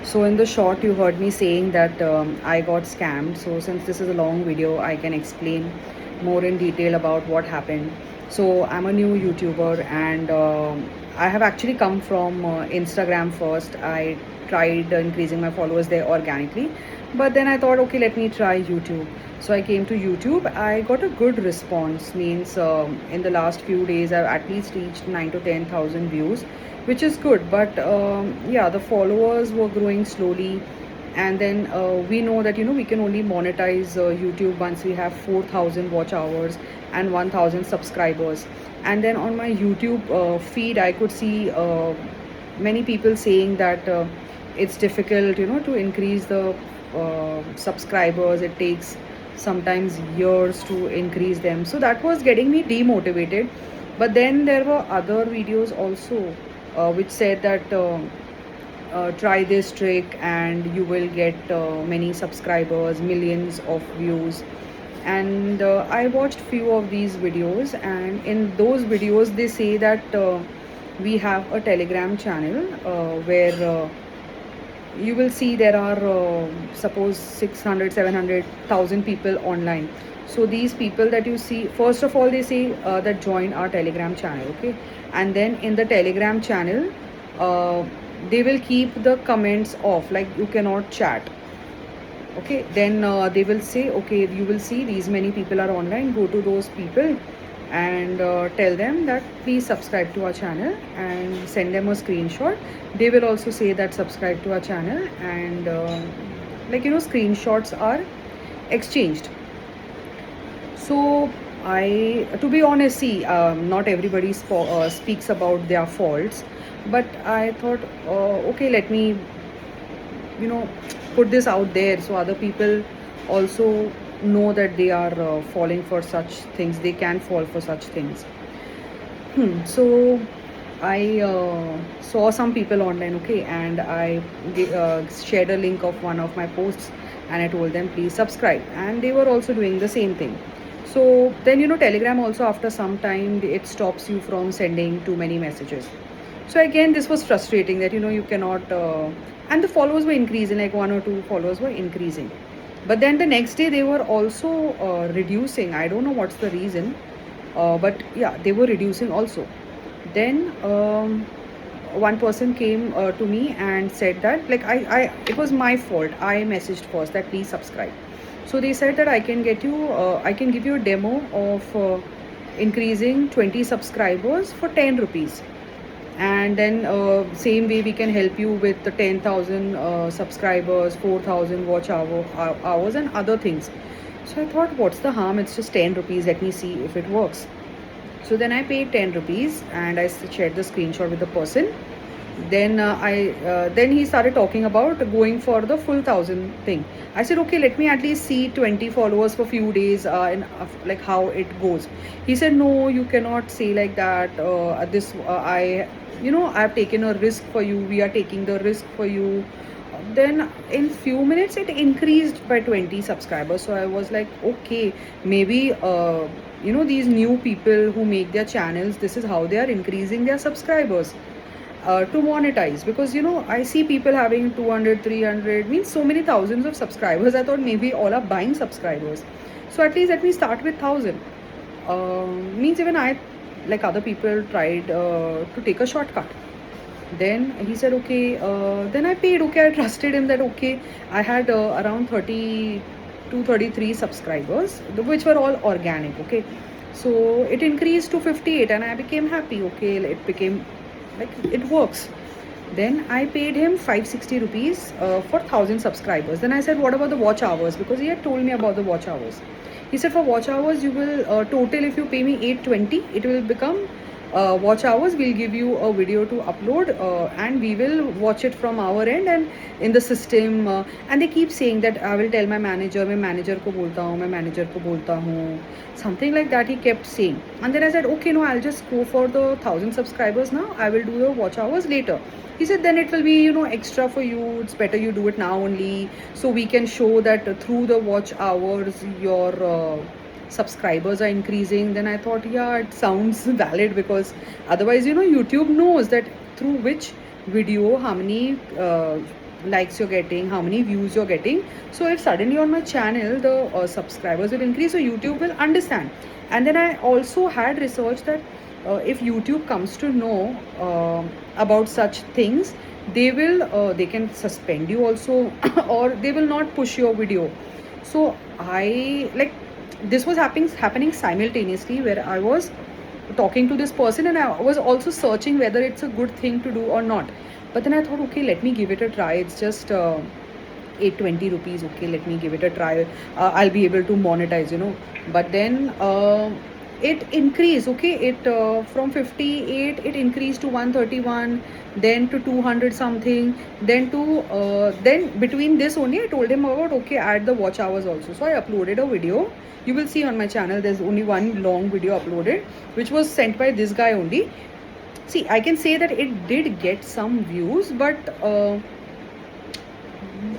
So in the short, you heard me saying that I got scammed. So since this is a long video, I can explain more in detail about what happened. So I'm a new YouTuber, and I have actually come from Instagram first. I tried increasing my followers there organically, but then I thought, okay, let me try YouTube. So I came to YouTube. I got a good response. Means in the last few days, I've at least reached 9 to 10,000 views, which is good. But yeah, the followers were growing slowly, and then we know that we can only monetize YouTube once we have 4,000 watch hours and 1,000 subscribers. And then on my YouTube feed, I could see many people saying that it's difficult, to increase the subscribers. It takes sometimes years to increase them. So that was getting me demotivated. But then there were other videos also which said that try this trick and you will get many subscribers, millions of views. And I watched few of these videos, and in those videos they say that we have a Telegram channel where you will see there are suppose 600, 700,000 people online. So these people that you see, first of all they say that join our Telegram channel, okay? And then in the Telegram channel uh, they will keep the comments off, like you cannot chat. Okay, then they will say, okay, you will see these many people are online, go to those people and tell them that please subscribe to our channel, and send them a screenshot. They will also say that subscribe to our channel, and screenshots are exchanged. So I, to be honest, see, not everybody speaks about their faults, but I thought, okay, let me you know put this out there so other people also know that they are falling for such things, they can fall for such things. So I saw some people online, okay, and I shared a link of one of my posts, and I told them please subscribe, and they were also doing the same thing. So then Telegram also, after some time, it stops you from sending too many messages. So again, this was frustrating that you cannot, and the followers were increasing, like one or two followers were increasing, but then the next day they were also reducing. I don't know what's the reason, but yeah, they were reducing also. Then one person came to me and said that, like, it was my fault. I messaged first that please subscribe. So they said that I can give you a demo of increasing 20 subscribers for 10 rupees, and then same way we can help you with the 10,000 subscribers, 4,000 hours and other things. So I thought, what's the harm, it's just 10 rupees, let me see if it works. So then I paid 10 rupees and I shared the screenshot with the person. Then then he started talking about going for the full 1,000 thing. I said, okay, let me at least see 20 followers for few days, and like how it goes. He said, no, you cannot say like that. This I've taken a risk for you. We are taking the risk for you. Then in few minutes it increased by 20 subscribers. So I was like, okay, maybe these new people who make their channels, this is how they are increasing their subscribers to monetize. Because I see people having 200, 300, means so many thousands of subscribers. I thought maybe all are buying subscribers, so at least let me start with 1,000. Means even I, like other people, tried to take a shortcut. Then he said, okay, then I paid. Okay, I trusted him that, okay, I had around 32, 33 subscribers, which were all organic. Okay, so it increased to 58 and I became happy. Okay, it became like it works. Then I paid him 560 rupees for 1,000 subscribers. Then I said, what about the watch hours? Because he had told me about the watch hours. He said, for watch hours you will total, if you pay me 820, it will become watch hours. We'll give you a video to upload, and we will watch it from our end and in the system. And they keep saying that I will tell my manager, मैं manager को बोलता हूँ, मैं manager को बोलता हूँ, something like that he kept saying. And then I said, okay, no, I'll just go for the 1,000 subscribers now. I will do the watch hours later. He said, then it will be extra for you. It's better you do it now only, so we can show that through the watch hours your subscribers are increasing. Then I thought, yeah, it sounds valid, because otherwise YouTube knows that through which video how many likes you're getting, how many views you're getting. So if suddenly on my channel the subscribers will increase, so YouTube will understand. And then I also had research that if YouTube comes to know about such things, they can suspend you also or they will not push your video. So I like, this was happening simultaneously, where I was talking to this person and I was also searching whether it's a good thing to do or not. But then I thought, okay, let me give it a try. It's just 820 rupees. Okay, let me give it a try. I'll be able to monetize, you know. But then it increased. Okay, it from 58 it increased to 131, then to 200 something, then to then between this only I told him about, okay, add the watch hours also. So I uploaded a video. You will see on my channel there's only one long video uploaded, which was sent by this guy only. See, I can say that it did get some views, but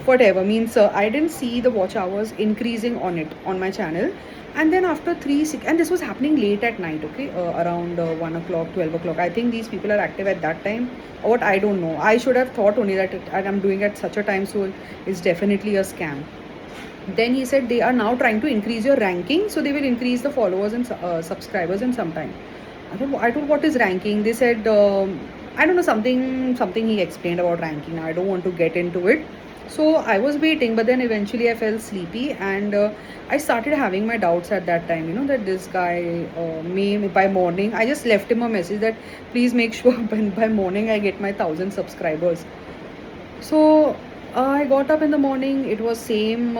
whatever, means I didn't see the watch hours increasing on it on my channel. And then after 3 6, and this was happening late at night, okay, around 1 o'clock, 12 o'clock. I think these people are active at that time, or what, I don't know. I should have thought only that I'm doing at such a time, so it's definitely a scam. Then he said they are now trying to increase your ranking, so they will increase the followers and subscribers in some time. I don't know what is ranking. They said I don't know, something he explained about ranking. I don't want to get into it. So I was waiting, but then eventually I felt sleepy, and I started having my doubts at that time. You know that this guy may by morning. I just left him a message that please make sure by morning I get my 1,000 subscribers. So I got up in the morning. It was same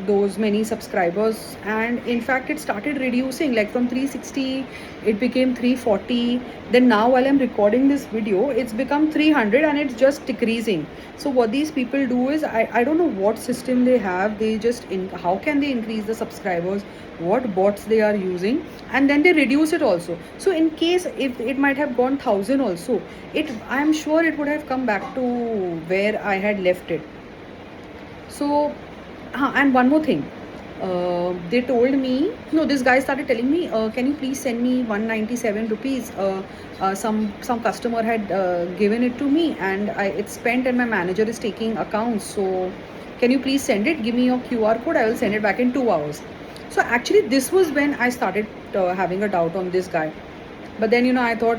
those many subscribers, and in fact it started reducing, like from 360 it became 340. Then now while I'm recording this video, it's become 300 and it's just decreasing. So what these people do is, I don't know what system they have. They just how can they increase the subscribers, what bots they are using, and then they reduce it also. So in case if it might have gone 1,000 also, I'm sure it would have come back to where I had left it. So and one more thing, they told me, no, this guy started telling me, can you please send me 197 rupees. Some customer had given it to me, and it's spent, and my manager is taking accounts. So can you please send it? Give me your QR code. I will send it back in 2 hours. So actually, this was when I started having a doubt on this guy. But then, you know, I thought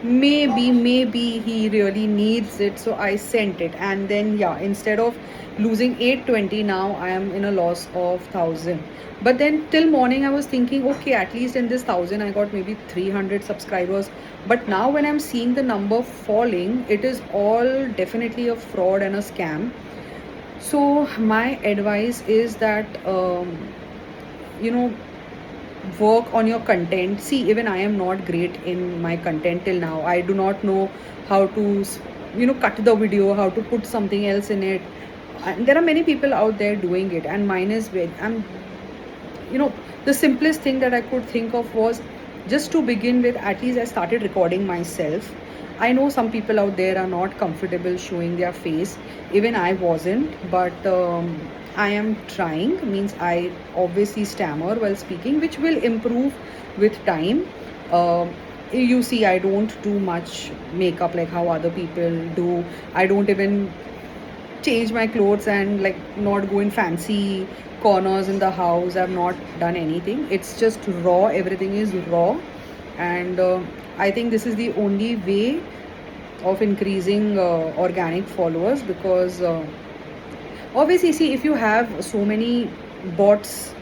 maybe he really needs it, so I sent it. And then yeah, instead of losing 820, now I am in a loss of 1,000. But then till morning I was thinking, okay, at least in this 1,000 I got maybe 300 subscribers. But now when I'm seeing the number falling, it is all definitely a fraud and a scam. So my advice is that you know, work on your content. See, even I am not great in my content till now. I do not know how to, you know, cut the video, how to put something else in it. And there are many people out there doing it, and mine is very, you know, the simplest thing that I could think of was, just to begin with, at least I started recording myself. I know some people out there are not comfortable showing their face. Even I wasn't, but I am trying. Means I obviously stammer while speaking, which will improve with time. You see, I don't do much makeup like how other people do. I don't even change my clothes and like not go in fancy corners in the house. I've not done anything. It's just raw. Everything is raw, and I think this is the only way of increasing organic followers, because obviously, see, if you have so many bots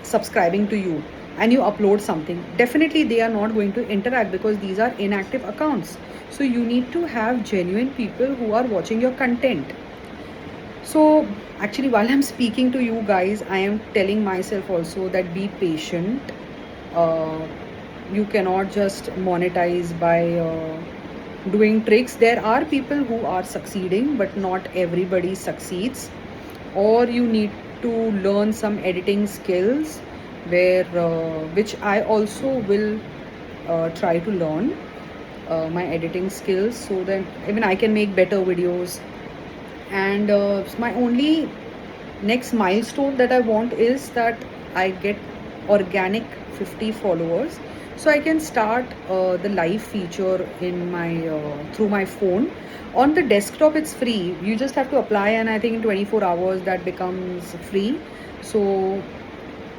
subscribing to you and you upload something, definitely they are not going to interact, because these are inactive accounts. So you need to have genuine people who are watching your content. So actually, while I'm speaking to you guys, I am telling myself also that be patient. uh, you cannot just monetize by doing tricks. There are people who are succeeding, but not everybody succeeds. Or you need to learn some editing skills, where which I also will try to learn my editing skills, so that even I can make better videos. And my only next milestone that I want is that I get organic 50 followers, so I can start the live feature in my through my phone. On the desktop it's free, you just have to apply, and I think in 24 hours that becomes free. So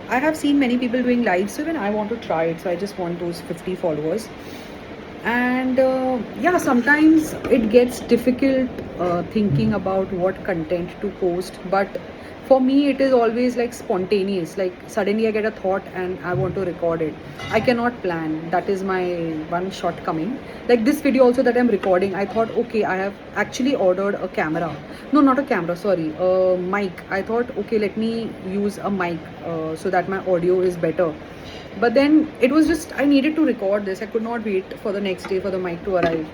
I have seen many people doing live, so even I want to try it. So I just want those 50 followers. And yeah, sometimes it gets difficult thinking about what content to post, but for me it is always like spontaneous. Like suddenly I get a thought and I want to record it. I cannot plan. That is my one shortcoming. Like this video also that I'm recording, I thought, okay, I have actually ordered a camera. No, not a camera, sorry, a mic. I thought, okay, let me use a mic so that my audio is better. But then it was just, I needed to record this. I could not wait for the next day for the mic to arrive.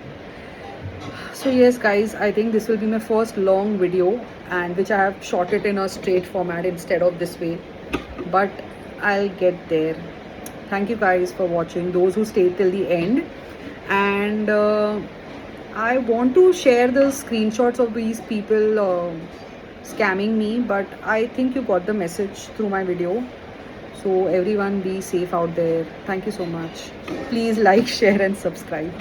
So yes guys, I think this will be my first long video, and which I have shot it in a straight format instead of this way. But I'll get there. Thank you guys for watching, those who stayed till the end. And I want to share the screenshots of these people scamming me, but I think you got the message through my video. So everyone be safe out there. Thank you so much. Please like, share and subscribe.